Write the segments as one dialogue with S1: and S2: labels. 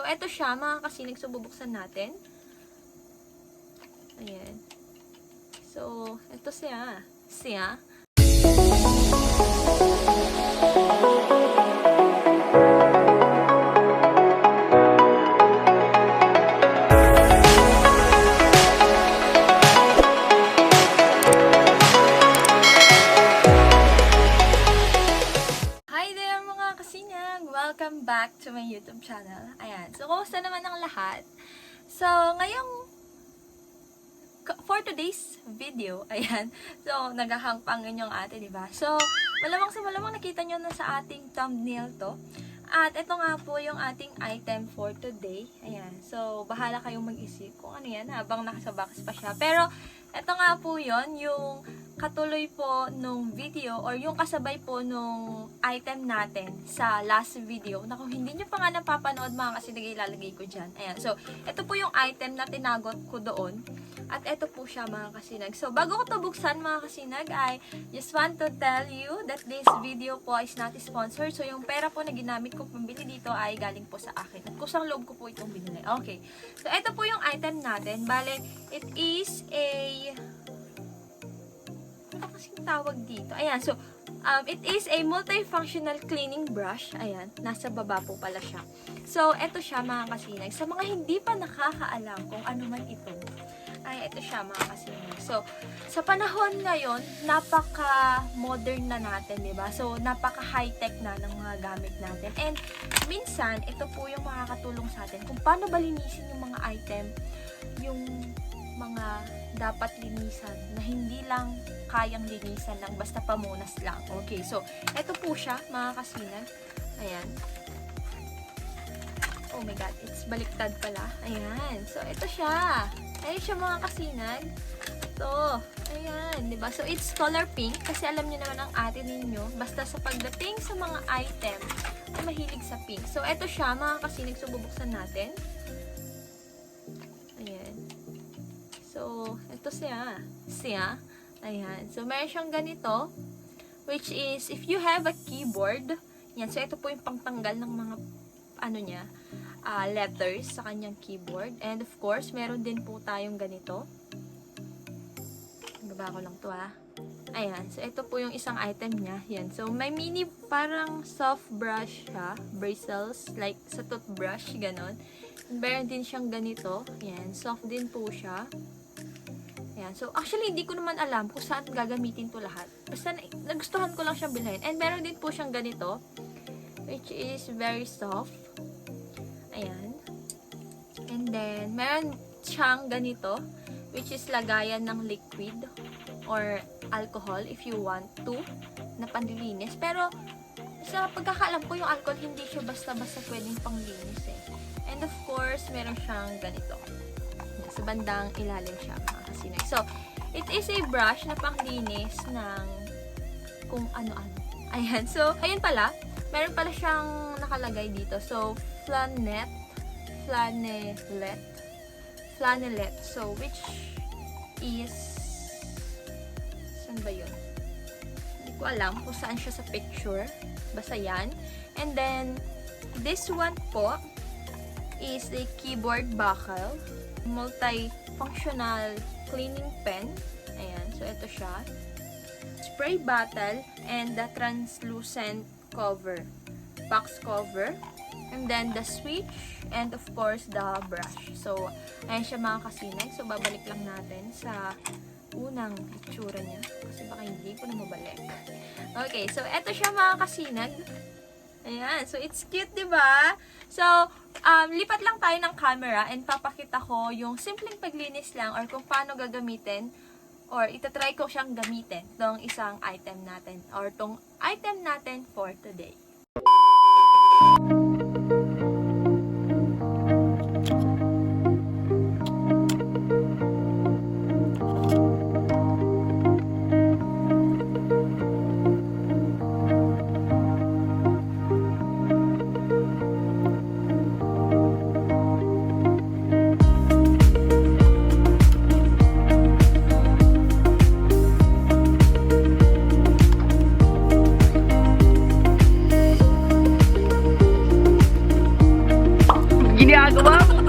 S1: eto siya, mga kasinag. So, bubuksan natin. Ayan. So, eto siya. Welcome back to my YouTube channel. Ayan. So, kumusta naman ang lahat? So, for today's video, ayan. So, naghahangpangin yung ate, diba? So, malamang sa malamang nakita nyo na sa ating thumbnail to. At ito nga po yung ating item for today. Ayan. So, bahala kayong mag-isip kung ano yan habang nasa box pa siya. Pero, ito nga po yon yung katuloy po nung video or yung kasabay po nung item natin sa last video na kung hindi nyo pa nga napapanood mga kasinag, ilalagay ko dyan. Ayan. So, ito po yung item na tinagot ko doon. At ito po siya mga kasinag. So, bago ko ito buksan mga kasinag, I just want to tell you that this video po is not sponsored. So, yung pera po na ginamit ko pambili dito ay galing po sa akin. At kusang loob ko po itong binili. Okay. So, ito po yung item natin. Bale, it is a... ano kasing tawag dito? Ayan. So, it is a multifunctional cleaning brush. Ayan. Nasa baba po pala siya. So, ito siya mga kasinag. Sa mga hindi pa nakakaalam kung ano man ito, ay, ito siya mga kasinag. So, sa panahon ngayon, napaka-modern na natin, diba? So, napaka-high-tech na ng mga gamit natin. And, minsan, ito po yung makakatulong sa atin kung paano ba linisin yung mga item, yung mga dapat linisan, na hindi lang kayang linisan lang, basta pamunas lang. Okay, so, ito po siya, mga kasinag. Ayan. Oh my God, it's baliktad pala. Ayan. So, ito siya. Ayan siya mga kasinag. Ito. Ayan. Diba? So, it's color pink. Kasi alam niyo naman ang ate ninyo. Basta sa pagdating sa mga item, ay mahilig sa pink. So, ito siya mga kasinag. So, bubuksan natin. Ayan. So, ito siya. Ayan. So, meron siyang ganito. Which is, if you have a keyboard, yan. So, ito po yung pangtanggal ng mga, ano niya, letters sa kanyang keyboard. And of course, meron din po tayong ganito. Baba ko lang to Ayan. So, ito po yung isang item niya. Yan. So, may mini parang soft brush siya. Bristles. Like sa toothbrush. Ganon. And meron din siyang ganito. Yan. Soft din po siya. Ayan. So, actually, hindi ko naman alam kung saan gagamitin to lahat. Basta nagustuhan ko lang siyang bilhin. And meron din po siyang ganito. Which is very soft. Ayan. And then, meron siyang ganito, which is lagayan ng liquid or alcohol if you want to, na panlilinis. Pero, sa pagkakaalam ko, yung alcohol, hindi siya basta-basta pwedeng panglinis And of course, meron siyang ganito. Sa bandang ilalim siya, mga kasinag. So, it is a brush na panglinis ng kung ano-ano. Ayan. So, ayun pala. Meron pala siyang nakalagay dito. So, Flannelette. So, which is, saan ba yun? Hindi ko alam kung saan siya sa picture. Basta yan. And then, this one po is a keyboard buckle. Multifunctional cleaning pen. Ayan. So, ito siya. Spray bottle and the translucent cover. Box cover. And then, the switch. And, of course, the brush. So, ayan siya mga kasinag. So, babalik lang natin sa unang itsura niya. Kasi baka hindi ko na mabalik. Okay. So, eto siya mga kasinag. Ayan. So, it's cute, diba? So, lipat lang tayo ng camera and papakita ko yung simpleng paglinis lang or kung paano gagamitin or itatry ko siyang gamitin tong isang item natin or tong item natin for today.
S2: ginagawa mo?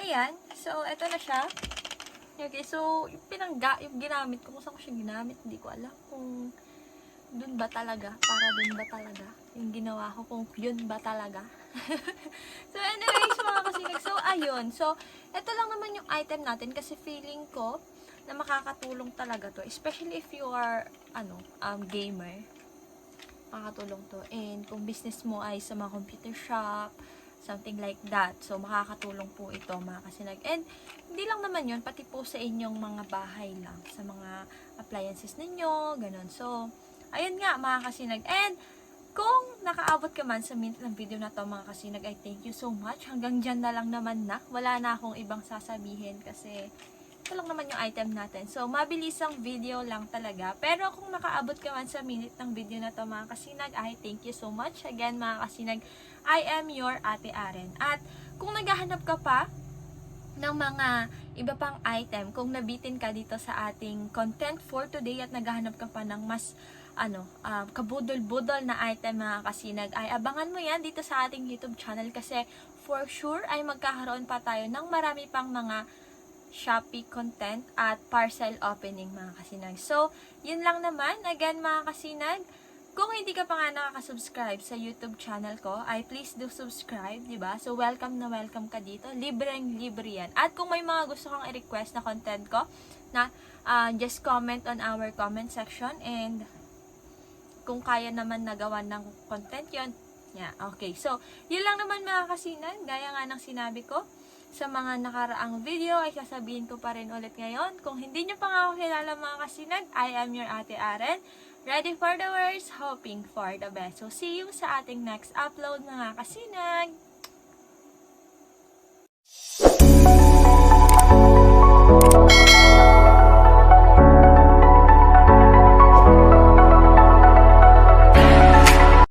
S1: Ayan. So, eto na siya. Okay, so, yung ginamit ko, kung saan ko siya ginamit, hindi ko alam kung dun ba talaga, para dun ba talaga, yung ginawa ko, kung yun ba talaga. So, anyways, mga kasinag, so, ayun. So, eto lang naman yung item natin, kasi feeling ko, na makakatulong talaga to, especially if you are, gamer, makakatulong to. And, kung business mo ay sa mga computer shop, something like that. So, makakatulong po ito, mga kasinag. And, hindi lang naman yun, pati po sa inyong mga bahay lang, sa mga appliances ninyo, ganun. So, ayun nga, mga kasinag. And, kung nakaabot ka man sa minute ng video na to, mga kasinag, I thank you so much. Hanggang dyan na lang naman na. Wala na akong ibang sasabihin kasi ito lang naman yung item natin. So, mabilisang video lang talaga. Pero kung nakaabot ka man sa minute ng video na to, mga kasinag, I thank you so much. Again, mga kasinag, I am your Ate Aren. At kung naghahanap ka pa ng mga iba pang item, kung nabitin ka dito sa ating content for today at naghahanap ka pa ng mas kabudol-budol na item, mga kasinag, ay abangan mo yan dito sa ating YouTube channel kasi for sure ay magkakaroon pa tayo ng marami pang mga Shopee content at parcel opening, mga kasinag. So, yun lang naman. Again, mga kasinag, kung hindi ka pa nga nakaka-subscribe sa YouTube channel ko, ay please do subscribe, di ba? So, welcome na welcome ka dito. Libreng-libre yan. At kung may mga gusto kang i-request na content ko, na just comment on our comment section and kung kaya naman nagawa ng content yon, yeah, okay. So, yun lang naman, mga kasinag. Gaya nga ng sinabi ko, sa mga nakaraang video ay sasabihin ko pa rin ulit ngayon. Kung hindi nyo pa nga ako kilala, mga kasinag, I am your Ate Aren. Ready for the worst, hoping for the best. So, see you sa ating next upload, mga kasinag!